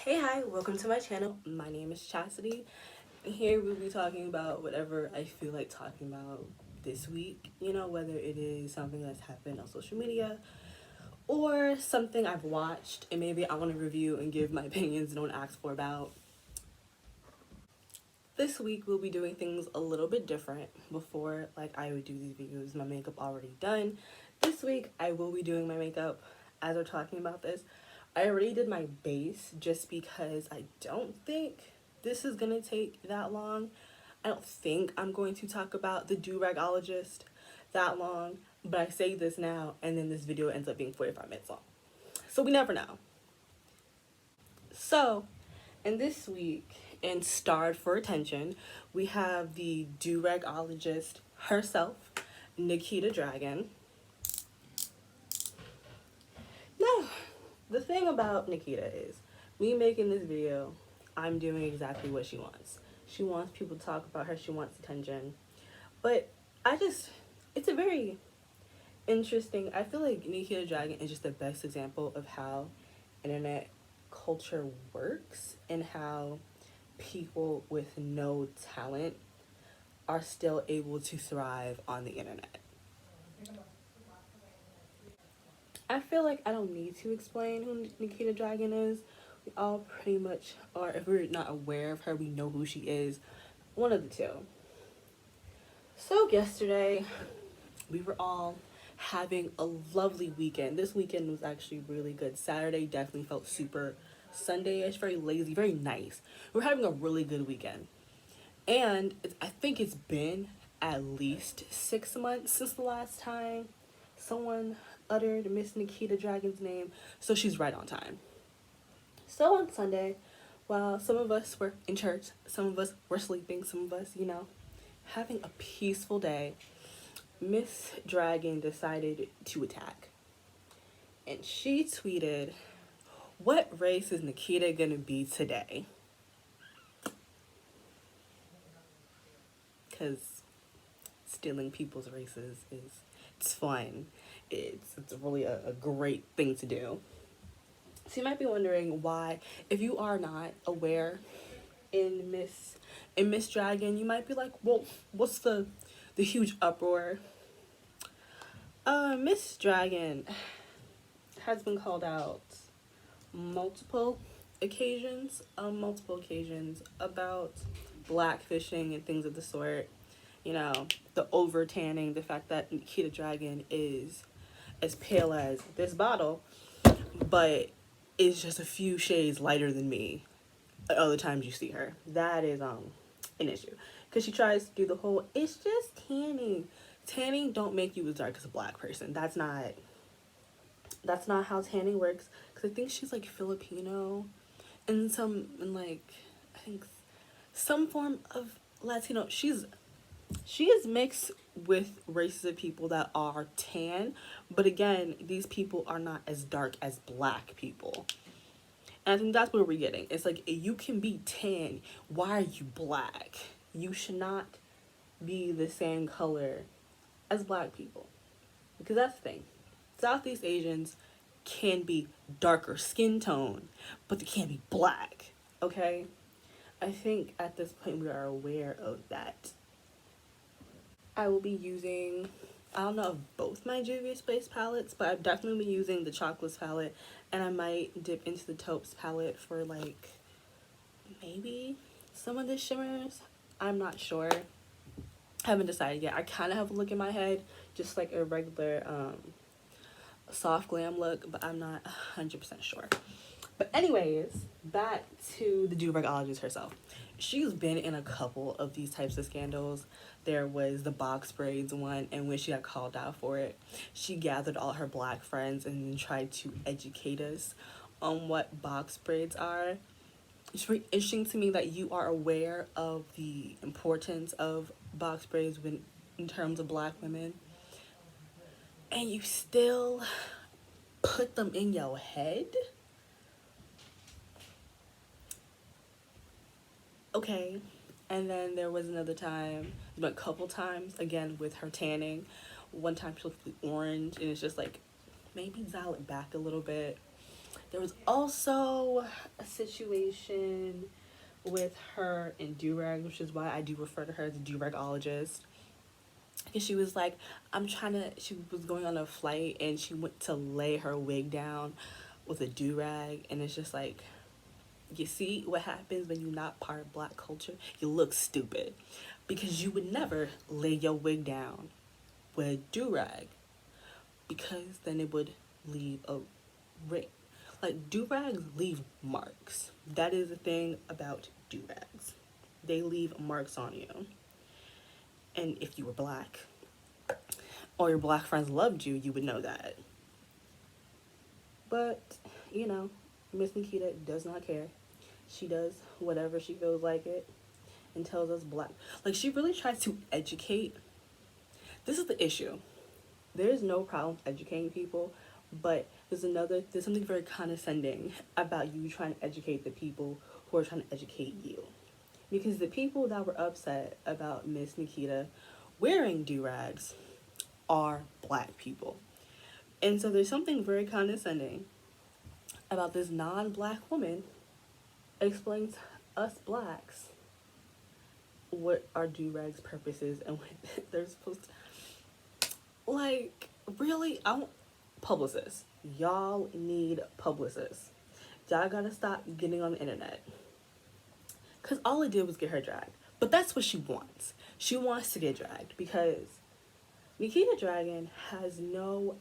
Hey, hi, welcome to my channel. My name is Chastity, and here we'll be talking about whatever I feel like talking about this week. Whether it is something that's happened on social media or something I've watched and maybe I want to review and give my opinions and don't ask for about. This week we'll be doing things a little bit different. Before, like, I would do these videos, my makeup already done. This week I will be doing my makeup as we're talking about this. I already did my base just because I don't think this is gonna take that long. I don't think I'm going to talk about the Duragologist that long, but I say this now and then this video ends up being 45 minutes long. So we never know. So, in this week, in Starred for Attention, we have the Duragologist herself, Nikita Dragun. Now, the thing about Nikita is, me making this video, I'm doing exactly what she wants. She wants people to talk about her, she wants attention. But it's a very interesting, I feel like Nikita Dragun is just the best example of how internet culture works and how people with no talent are still able to thrive on the internet. I feel like I don't need to explain who Nikita Dragun is. We all pretty much are. If we're not aware of her, we know who she is. One of the two. So yesterday, we were all having a lovely weekend. This weekend was actually really good. Saturday definitely felt super Sunday-ish, very lazy, very nice. We're having a really good weekend. And I think it's been at least 6 months since the last time someone uttered Miss Nikita Dragun's name, so she's right on time. So on Sunday, while some of us were in church, some of us were sleeping, some of us, having a peaceful day, Miss Dragun decided to attack. And she tweeted, "What race is Nikita gonna be today?" Because stealing people's races it's fun. It's really a great thing to do. So you might be wondering why, if you are not aware in Miss Dragun, you might be like, well, what's the huge uproar? Miss Dragun has been called out multiple occasions about blackfishing and things of the sort. The over tanning, the fact that Nikita Dragun is as pale as this bottle, but is just a few shades lighter than me other times you see her. That is an issue. Because she tries to do the whole, it's just tanning. Tanning don't make you as dark as a black person. That's not how tanning works. Because I think she's like Filipino and I think some form of Latino. She is mixed with races of people that are tan, but again, these people are not as dark as black people. And I think that's what we're getting. It's like, you can be tan, why are you black? You should not be the same color as black people. Because that's the thing. Southeast Asians can be darker skin tone, but they can't be black, okay? I think at this point we are aware of that. I will be using, I don't know if both my Juvia's Space palettes, but I've definitely been using the Chocolates palette, and I might dip into the Taupes palette for like maybe some of the shimmers. I'm not sure. I haven't decided yet. I kind of have a look in my head, just like a regular soft glam look, but I'm not 100% sure. But anyways, back to the Duragologist herself. She's been in a couple of these types of scandals. There was the box braids one, and when she got called out for it, she gathered all her black friends and tried to educate us on what box braids are. It's very interesting to me that you are aware of the importance of box braids in terms of black women, and you still put them in your head. Okay. And then there was another time, a couple times, again with her tanning. One time she looked orange, and it's just like, maybe dial it back a little bit. There was also a situation with her in Durag, which is why I do refer to her as a Duragologist. Because she was like, she was going on a flight and she went to lay her wig down with a durag. And it's just like, you see what happens when you're not part of black culture? You look stupid. Because you would never lay your wig down with a durag. Because then it would leave a ring. Like, durags leave marks. That is the thing about durags. They leave marks on you. And if you were black, or your black friends loved you, you would know that. But, you know, Miss Nikita does not care. She does whatever she feels like it and tells us black. Like, she really tries to educate. This is the issue. There's no problem educating people, but there's something very condescending about you trying to educate the people who are trying to educate you. Because the people that were upset about Miss Nikita wearing do-rags are black people. And so there's something very condescending about this non-black woman explaining to us blacks what are do-rags purposes and what they're supposed to, like, really. Publicists, y'all need publicists. Y'all gotta stop getting on the internet, because all it did was get her dragged. But that's what she wants. She wants to get dragged because Nikita Dragun has no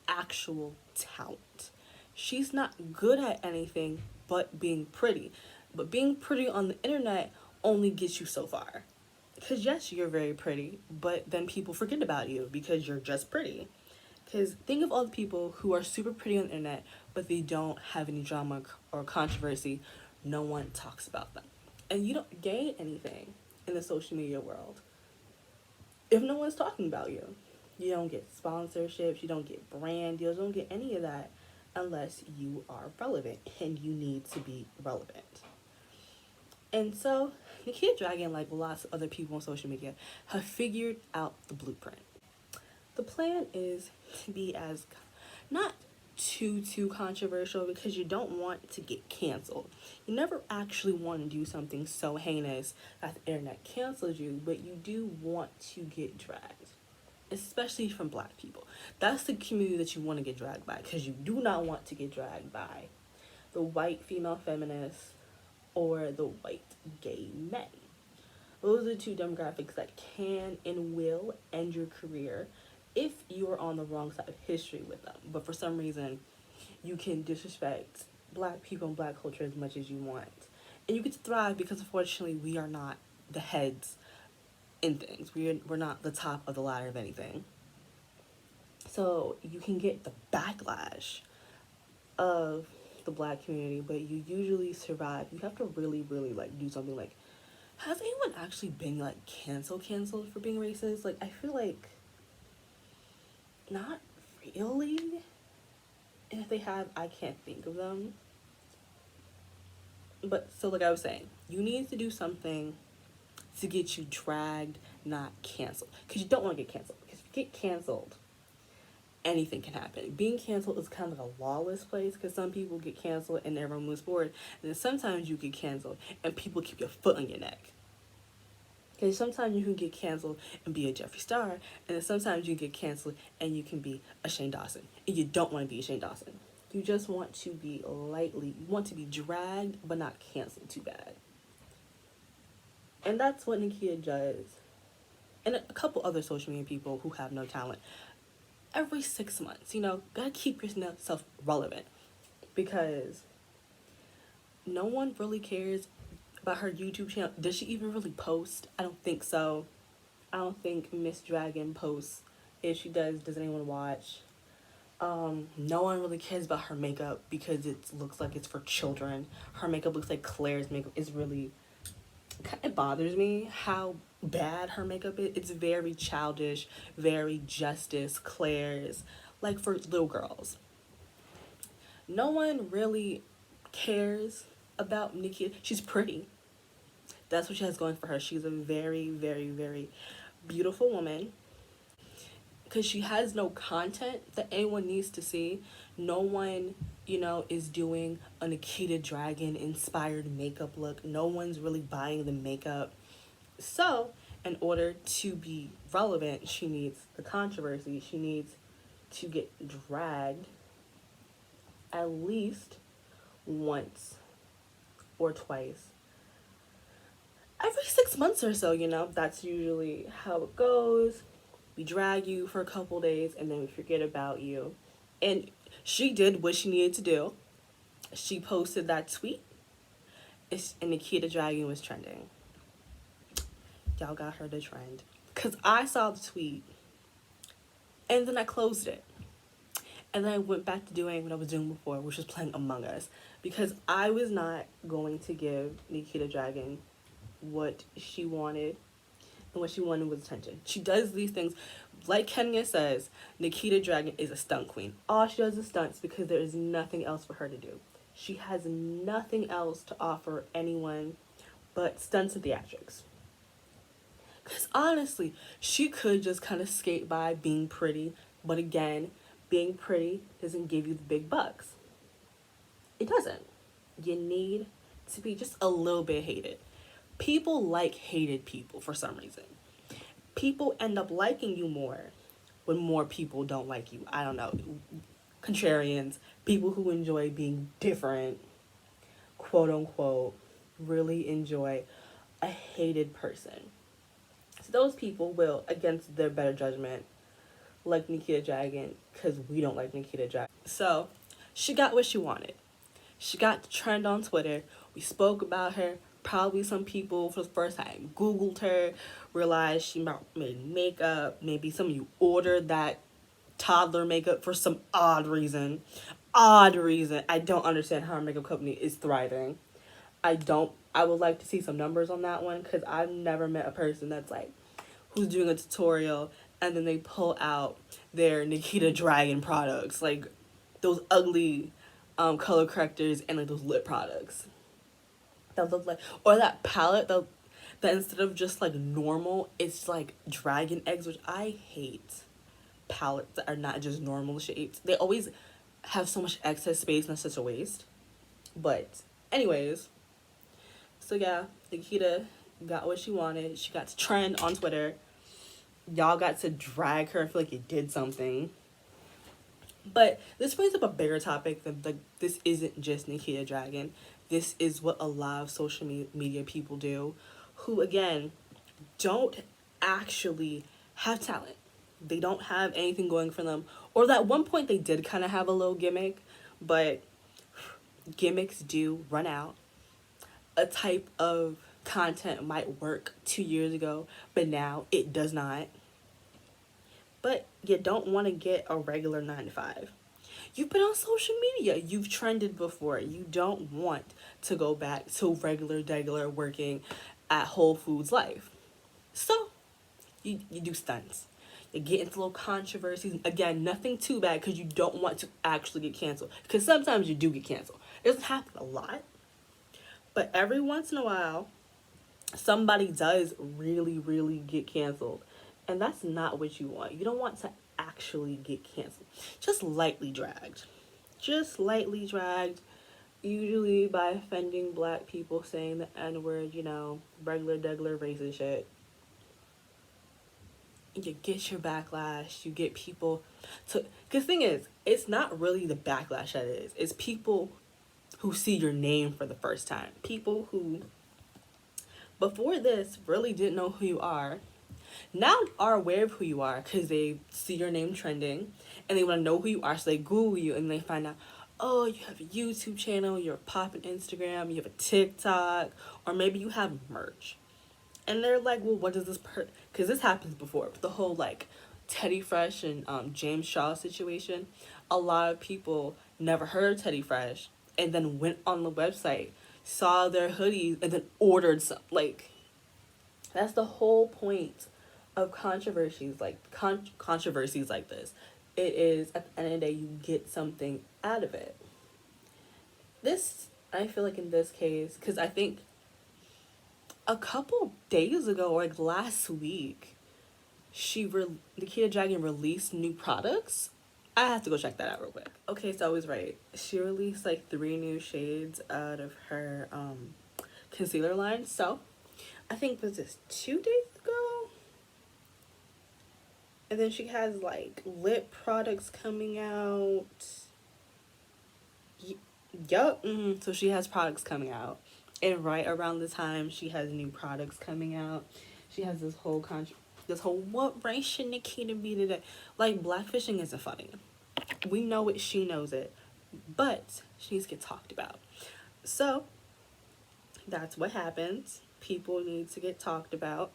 actual talent. She's not good at anything but being pretty. But being pretty on the internet only gets you so far. Because yes, you're very pretty, but then people forget about you because you're just pretty. Because think of all the people who are super pretty on the internet, but they don't have any drama or controversy. No one talks about them. And you don't gain anything in the social media world if no one's talking about you. You don't get sponsorships, you don't get brand deals, you don't get any of that unless you are relevant, and you need to be relevant. And so Nikita Dragun, like lots of other people on social media, have figured out the blueprint. The plan is to be as not too controversial, because you don't want to get canceled. You never actually want to do something so heinous that the internet cancels you, but you do want to get dragged, especially from black people. That's the community that you want to get dragged by, because you do not want to get dragged by the white female feminists or the white gay men. Those are the two demographics that can and will end your career if you are on the wrong side of history with them. But for some reason, you can disrespect black people and black culture as much as you want. And you get to thrive because, unfortunately, we are not the heads in things. We're not the top of the ladder of anything. So you can get the backlash of the black community, but you usually survive. You have to really, really, like, do something like, has anyone actually been, like, canceled for being racist? Like, I feel like not really. And if they have, I can't think of them. But so, like I was saying, you need to do something to get you dragged, not canceled. Because you don't want to get canceled. Because if you get canceled, anything can happen. Being canceled is kind of like a lawless place, because some people get canceled and everyone moves forward. And then sometimes you get canceled and people keep your foot on your neck. Because sometimes you can get canceled and be a Jeffree Star, and then sometimes you get canceled and you can be a Shane Dawson. And you don't want to be a Shane Dawson. You just want to be you want to be dragged but not canceled too bad. And that's what Nikita does. And a couple other social media people who have no talent. Every 6 months, gotta keep yourself relevant. Because no one really cares about her YouTube channel. Does she even really post? I don't think so. I don't think Miss Dragun posts. If she does anyone watch? No one really cares about her makeup because it looks like it's for children. Her makeup looks like Claire's makeup. It bothers me how bad her makeup is. It's very childish, very Justice, Claire's, like for little girls. No one really cares about Nikita. She's pretty. That's what she has going for her. She's a very, very, very beautiful woman. Because she has no content that anyone needs to see. No one is doing a Nikita Dragun inspired makeup look. No one's really buying the makeup. So, in order to be relevant, she needs the controversy. She needs to get dragged at least once or twice every 6 months or so. That's usually how it goes. We drag you for a couple days and then we forget about you. And she did what she needed to do. She posted that tweet, and Nikita Dragun was trending. Y'all got her to trend. Because I saw the tweet, and then I closed it. And then I went back to doing what I was doing before, which was playing Among Us. Because I was not going to give Nikita Dragun what she wanted. And what she wanted was attention. She does these things. Like Kenya says, Nikita Dragun is a stunt queen. All she does is stunts because there is nothing else for her to do. She has nothing else to offer anyone but stunts and theatrics. Because honestly, she could just kind of skate by being pretty. But again, being pretty doesn't give you the big bucks. It doesn't. You need to be just a little bit hated. People like hated people for some reason. People end up liking you more when more people don't like you. I don't know. Contrarians, people who enjoy being different, quote unquote, really enjoy a hated person. So those people will, against their better judgment, like Nikita Dragun, because we don't like Nikita Dragun. So she got what she wanted. She got the trend on Twitter. We spoke about her. Probably some people for the first time Googled her, realized she made makeup. Maybe some of you ordered that toddler makeup for some odd reason. I don't understand how our makeup company is thriving. I would like to see some numbers on that one, because I've never met a person that's like, who's doing a tutorial and then they pull out their Nikita Dragun products, like those ugly color correctors and like those lip products that look like, or that palette that instead of just like normal, it's like dragon eggs, which I hate. Palettes that are not just normal shapes. They always have so much excess space and that's such a waste. But anyways, so yeah, Nikita got what she wanted. She got to trend on Twitter. Y'all got to drag her and feel like you did something. But this brings up a bigger topic that like this isn't just Nikita Dragun. This is what a lot of social media people do, who again don't actually have talent. They don't have anything going for them. Or at one point they did kind of have a little gimmick, but gimmicks do run out. A type of content might work 2 years ago, but now it does not. But you don't want to get a regular 9 to 5. You've been on social media. You've trended before. You don't want to go back to regular working at Whole Foods life. So you do stunts. You get into little controversies. Again, nothing too bad because you don't want to actually get canceled. Because sometimes you do get canceled. It doesn't happen a lot. But every once in a while, somebody does really get canceled. And that's not what you want. You don't want to actually get canceled. Just lightly dragged. Usually by offending black people, saying the N-word, regular racist shit. You get your backlash. You get people to... Because the thing is, it's not really the backlash that it is. It's people who see your name for the first time. People who, before this, really didn't know who you are. Now are aware of who you are because they see your name trending and they want to know who you are, so they Google you and they find out, oh, you have a YouTube channel, you're popping Instagram, you have a TikTok, or maybe you have merch. And they're like, well, what does this because this happens before, the whole like Teddy Fresh and James Shaw situation. A lot of people never heard of Teddy Fresh and then went on the website, saw their hoodies, and then ordered some. Like, that's the whole point of controversies like this. It is, at the end of the day, you get something out of it. This, I feel like in this case, because I think a couple days ago, or like last week, Nikita Dragun released new products, I have to go check that out real quick. Okay, so I was right. She released like 3 new shades out of her concealer line. So I think was this 2 days ago. And then she has like lip products coming out. Yup. So she has products coming out. And right around the time she has new products coming out, she has this whole what race should Nikita be today? Like, blackfishing isn't funny. We know it, she knows it. But she needs to get talked about. So that's what happens. People need to get talked about.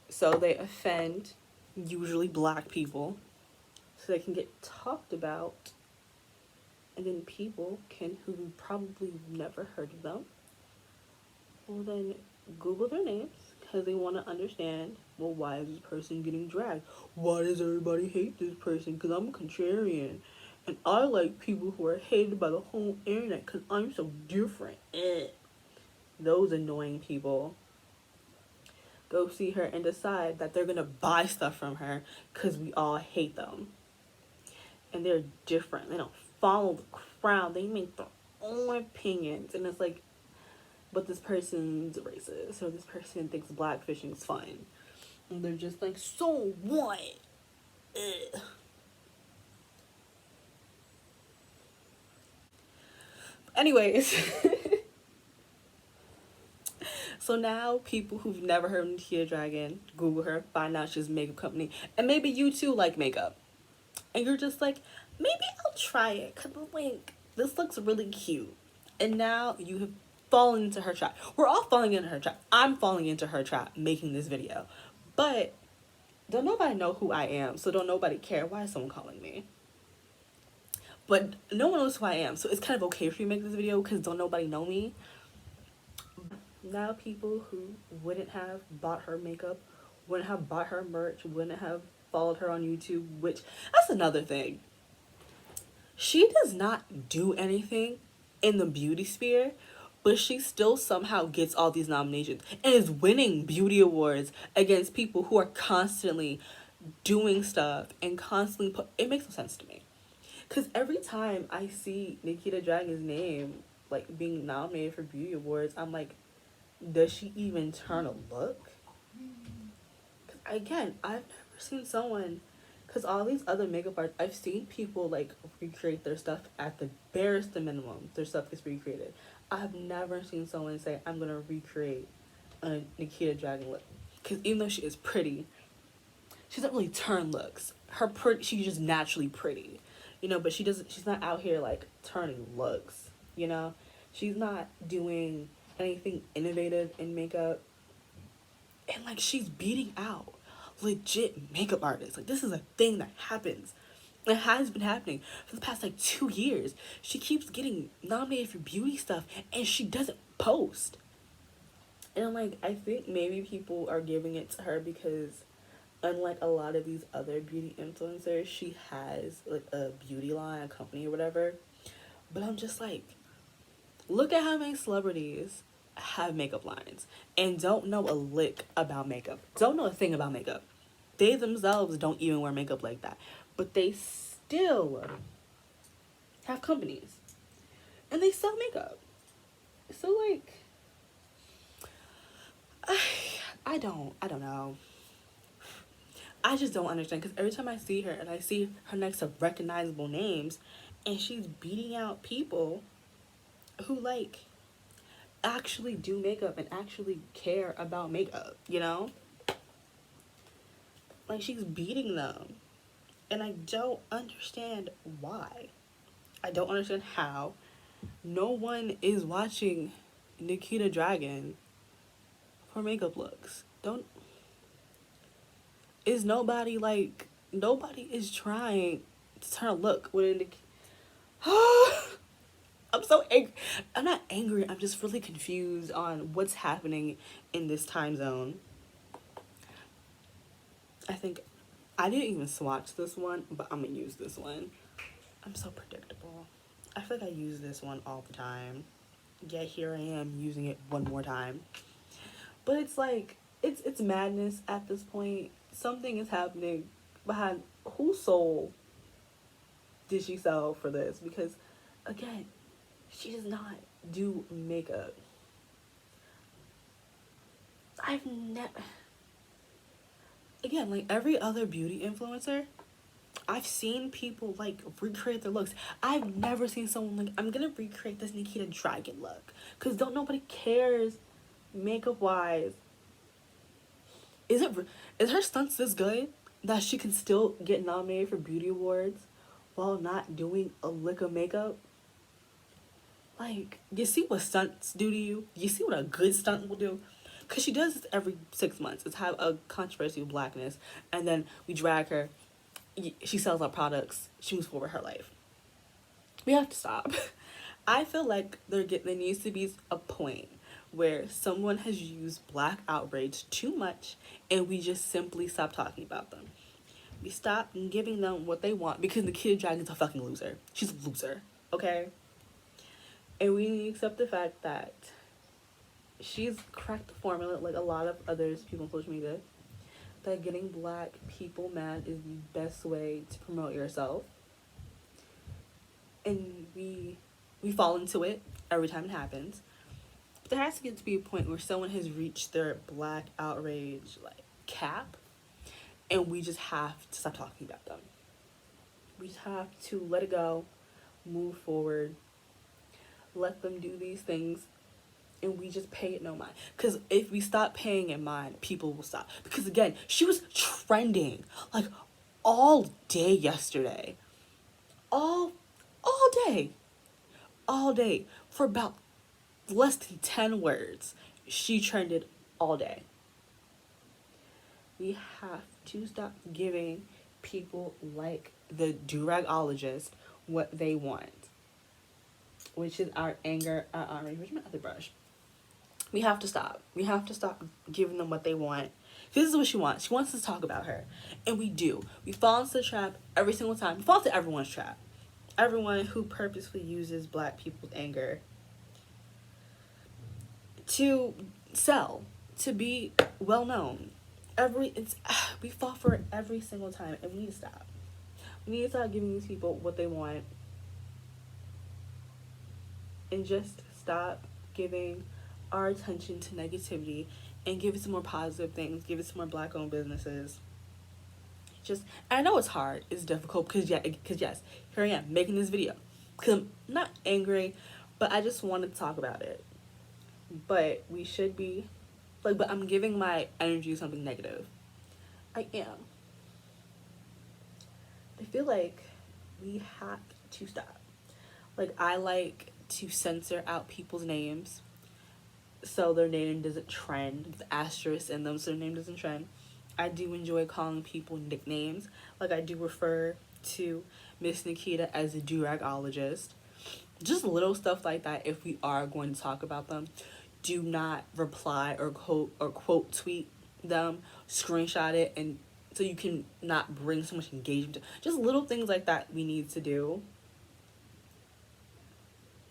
So they offend usually black people so they can get talked about, and then people who probably never heard of them will then Google their names because they want to understand, well, why is this person getting dragged? Why does everybody hate this person? Because I'm a contrarian and I like people who are hated by the whole internet because I'm so different. Those annoying people go see her and decide that they're gonna buy stuff from her because we all hate them. And they're different. They don't follow the crowd. They make their own opinions. And it's like, but this person's racist, or this person thinks blackfishing's fun. And they're just like, so what? Ugh. Anyways. So now people who've never heard of Nikita Dragun Google her, find out she's a makeup company, and maybe you too like makeup, and you're just like, maybe I'll try it because like this looks really cute, and now you have fallen into her trap. We're all falling into her trap. I'm falling into her trap making this video, but don't nobody know who I am, so don't nobody care. Why is someone calling me? But no one knows who I am, so it's kind of okay for you to make this video because don't nobody know me. Now people who wouldn't have bought her makeup, wouldn't have bought her merch, wouldn't have followed her on YouTube, which that's another thing. She does not do anything in the beauty sphere, but she still somehow gets all these nominations and is winning beauty awards against people who are constantly doing stuff and constantly it makes no sense to me. Because every time I see Nikita Dragun's name like being nominated for beauty awards, I'm like, does she even turn a look? Because again, I've never seen someone, because all these other makeup artists, I've seen people like recreate their stuff at the barest minimum. Their stuff gets recreated. I've never seen someone say, I'm going to recreate a Nikita Dragun look. Because even though she is pretty, she doesn't really turn looks. She's just naturally pretty, you know, but she's not out here like turning looks, you know? She's not doing anything innovative in makeup, and like she's beating out legit makeup artists. Like, this is a thing that happens. It has been happening for the past like 2 years. She keeps getting nominated for beauty stuff and she doesn't post. And like, I think maybe people are giving it to her because unlike a lot of these other beauty influencers, she has like a beauty line, a company or whatever. But I'm just like, look at how many celebrities have makeup lines and don't know a lick about makeup. Don't know a thing about makeup. They themselves don't even wear makeup like that. But they still have companies. And they sell makeup. So like, I don't know. I just don't understand, because every time I see her and I see her next to recognizable names and she's beating out people who like actually do makeup and actually care about makeup, you know? Like, she's beating them. And I don't understand why. I don't understand how no one is watching Nikita Dragun for makeup looks. Nobody is trying to turn a look with a I'm so angry. I'm not angry. I'm just really confused on what's happening in this time zone. I think I didn't even swatch this one, but I'm gonna use this one. I'm so predictable. I feel like I use this one all the time. Yet here I am using it one more time. But it's like, it's madness at this point. Something is happening behind whose soul did she sell for this? Because again, she does not do makeup. I've never, again, like every other beauty influencer, I've seen people like recreate their looks. I've never seen someone like, I'm gonna recreate this Nikita Dragun look, because don't nobody cares makeup wise. Is her stunts this good that she can still get nominated for beauty awards while not doing a lick of makeup? Like, you see what stunts do to you? You see what a good stunt will do? Because she does this every 6 months. It's have a controversy of blackness, and then we drag her. She sells our products. She moves forward her life. We have to stop. I feel like there needs to be a point where someone has used black outrage too much, and we just simply stop talking about them. We stop giving them what they want, because Nikita Dragun's a fucking loser. She's a loser, okay? And we need to accept the fact that she's cracked the formula like a lot of others people on social media, that getting black people mad is the best way to promote yourself. And we fall into it every time it happens. But there has to get to be a point where someone has reached their black outrage like cap, and we just have to stop talking about them. We just have to let it go, move forward, let them do these things, and we just pay it no mind. Because if we stop paying it mind, people will stop. Because again, she was trending like all day yesterday. All day. All day. For about less than 10 words. She trended all day. We have to stop giving people like the Duragologist what they want, which is our anger, our outrage. Where's my other brush? We have to stop. We have to stop giving them what they want. This is what she wants. She wants us to talk about her. And we do. We fall into the trap every single time. We fall into everyone's trap. Everyone who purposefully uses black people's anger to sell, to be well known. We fall for it every single time, and we need to stop. We need to stop giving these people what they want, and just stop giving our attention to negativity and give it some more positive things. Give it some more black-owned businesses. I know it's hard. It's difficult because yes, here I am making this video. Because I'm not angry, but I just wanted to talk about it. But we should be, but I'm giving my energy something negative. I am. I feel like we have to stop. I like to censor out people's names so their name doesn't trend, with asterisks in them so their name doesn't trend. I do enjoy calling people nicknames. I do refer to Miss Nikita as a Duragologist. Just little stuff like that. If we are going to talk about them, do not reply or quote tweet them, screenshot it, and so you can not bring so much engagement. Just little things like that we need to do.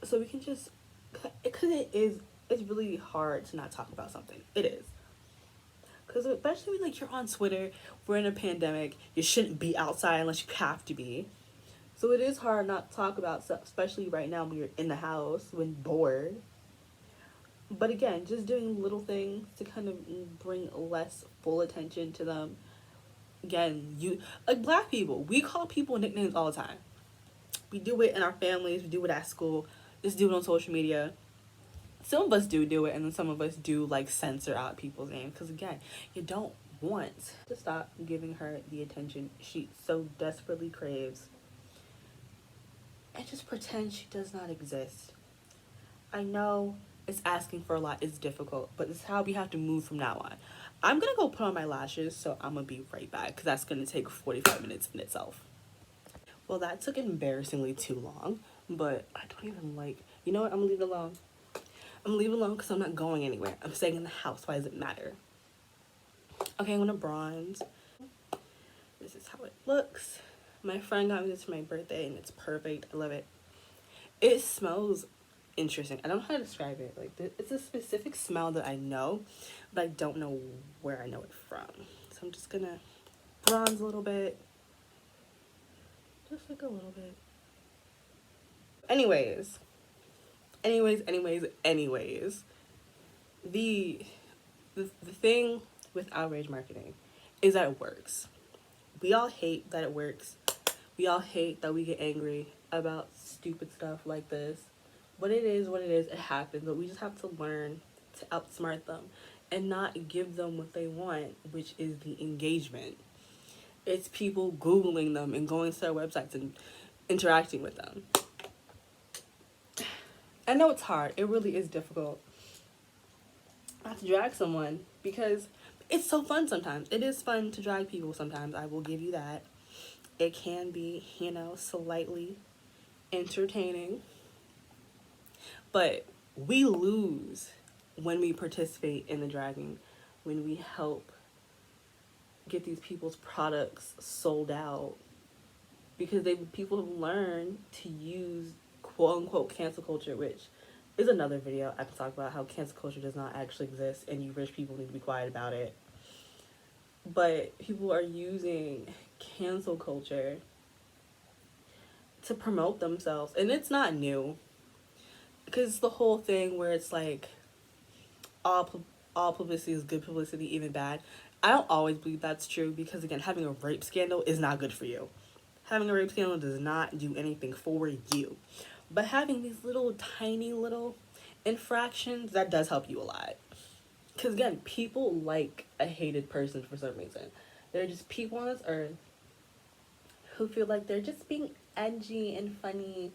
So we can just, because it's really hard to not talk about something. It is. Because especially when you're on Twitter, we're in a pandemic, you shouldn't be outside unless you have to be. So it is hard not to talk about stuff, especially right now when you're in the house, when bored. But again, just doing little things to kind of bring less full attention to them. Again, black people, we call people nicknames all the time. We do it in our families, we do it at school, just do it on social media. Some of us do it, and then some of us do censor out people's names, because again, you don't want to stop giving her the attention she so desperately craves, and just pretend she does not exist. I know it's asking for a lot, it's difficult, but it's how we have to move from now on. I'm gonna go put on my lashes, so I'm gonna be right back, because that's gonna take 45 minutes in itself. Well, that took embarrassingly too long, but I don't even you know what, I'm gonna leave it alone. I'm gonna leave it alone because I'm not going anywhere. I'm staying in the house. Why does it matter? Okay, I'm gonna bronze. This is how it looks. My friend got me this for my birthday, and it's perfect. I love it. It smells interesting. I don't know how to describe it. It's a specific smell that I know, but I don't know where I know it from. So I'm just gonna bronze a little bit. Just a little bit. Anyways, anyways. The the thing with outrage marketing is that it works. We all hate that it works. We all hate that we get angry about stupid stuff like this. But it is what it is. It happens. But we just have to learn to outsmart them and not give them what they want, which is the engagement. It's people Googling them and going to their websites and interacting with them. I know it's hard. It really is difficult not to drag someone because it's so fun sometimes. It is fun to drag people sometimes. I will give you that. It can be, slightly entertaining. But we lose when we participate in the dragging, when we help get these people's products sold out, because people have learned to use quote unquote cancel culture, which is another video I can talk about how cancel culture does not actually exist and you rich people need to be quiet about it. But people are using cancel culture to promote themselves, and it's not new, because it's the whole thing where it's like all publicity is good publicity, even bad. I don't always believe that's true, because again, having a rape scandal is not good for you. Having a rape scandal does not do anything for you. But having these little tiny little infractions, that does help you a lot. Because again, people like a hated person for some reason. There are just people on this earth who feel like they're just being edgy and funny.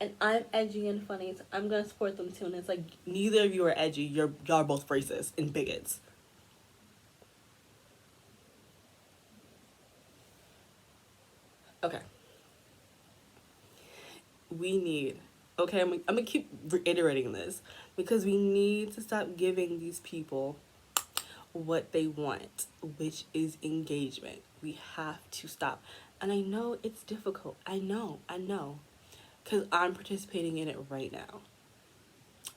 And I'm edgy and funny, so I'm gonna support them too. And it's like, neither of you are edgy. Y'all are both racist and bigots. Okay. I'm gonna keep reiterating this, because we need to stop giving these people what they want, which is engagement. We have to stop. And I know it's difficult. I know. Because I'm participating in it right now.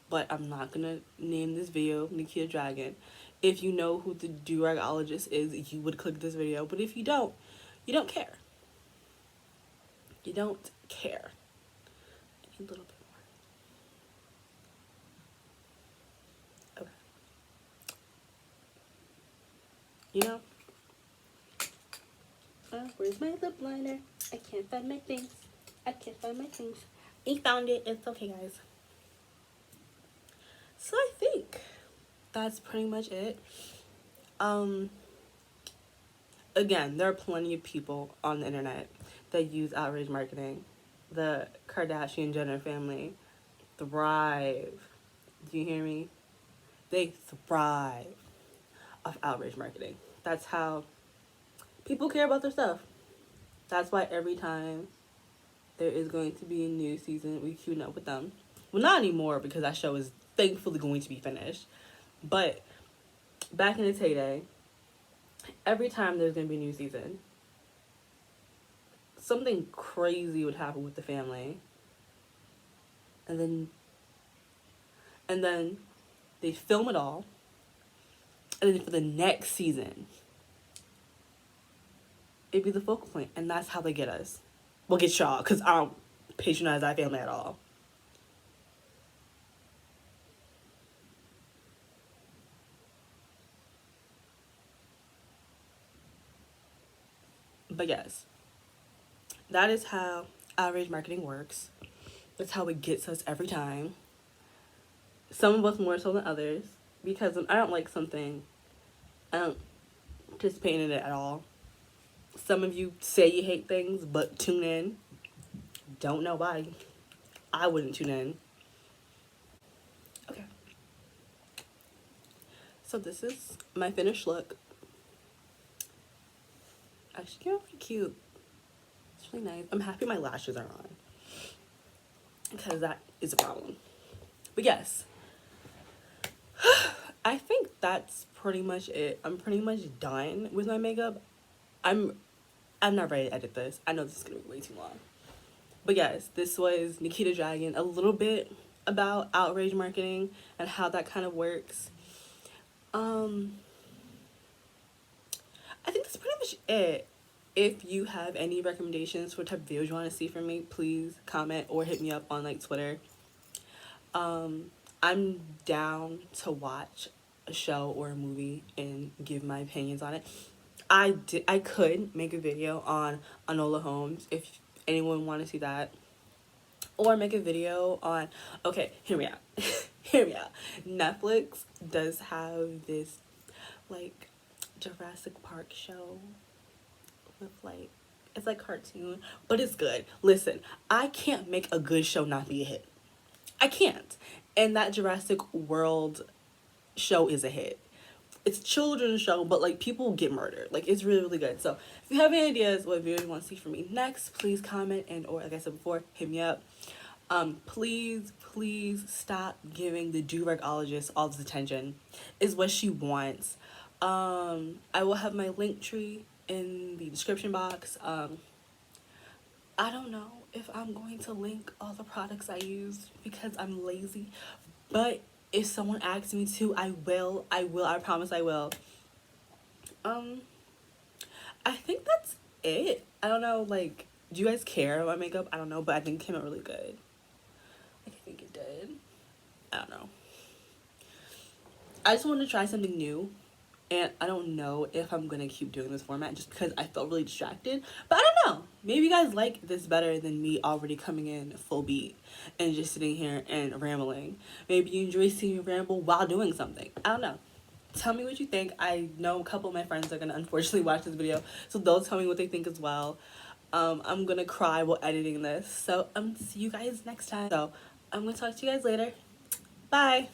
But I'm not going to name this video Nikita Dragun. If you know who the Duragologist is, you would click this video. But if you don't care. You don't care. A little bit more. Okay. Where's my lip liner? I can't find my things. I found it. It's okay, guys. So I think that's pretty much it. Again, there are plenty of people on the internet that use outrage marketing. The Kardashian Jenner family thrive. Do you hear me? They thrive off outrage marketing. That's how people care about their stuff. That's why every time there is going to be a new season, we tune up with them. Well, not anymore, because that show is thankfully going to be finished. But back in its heyday, every time there's going to be a new season, something crazy would happen with the family. And then they film it all. And then for the next season, it'd be the focal point. And that's how they get us. Well, get y'all, because I don't patronize that family at all. But yes, that is how outrage marketing works. That's how it gets us every time. Some of us more so than others, because when I don't like something, I don't participate in it at all. Some of you say you hate things, but tune in. Don't know why. I wouldn't tune in. Okay. So this is my finished look. Actually, came out pretty cute. It's really nice. I'm happy my lashes are on, because that is a problem. But yes, I think that's pretty much it. I'm pretty much done with my makeup. I'm not ready to edit this. I know this is gonna be way too long. But yes, this was Nikita Dragun, a little bit about outrage marketing and how that kind of works. I think that's pretty much it. if you have any recommendations for type of videos you want to see from me, please comment or hit me up on like Twitter. I'm down to watch a show or a movie and give my opinions on it. I could make a video on Enola Holmes if anyone want to see that, or make a video on, okay, hear me out. Hear me out. Netflix does have this like Jurassic Park show with like, it's like cartoon, but it's good. Listen, I can't make a good show not be a hit. I can't. And that Jurassic World show is a hit. It's a children's show, but like people get murdered. Like it's really, really good. So if you have any ideas what video you want to see from me next, please comment, and or like I said before, hit me up. Please stop giving the Duragologist all this attention. Is what she wants. I will have my link tree in the description box. I don't know if I'm going to link all the products I use because I'm lazy, but if someone asks me to, I will, I promise I will. I think that's it. I don't know, like, do you guys care about makeup? I don't know, but I think it came out really good. I think it did. I don't know. I just wanted to try something new, and I don't know if I'm gonna keep doing this format just because I felt really distracted. But I don't know. Maybe you guys like this better than me already coming in full beat and just sitting here and rambling. Maybe you enjoy seeing me ramble while doing something. I don't know. Tell me what you think. I know a couple of my friends are gonna unfortunately watch this video, so they'll tell me what they think as well. I'm gonna cry while editing this. So see you guys next time. So I'm gonna talk to you guys later. Bye.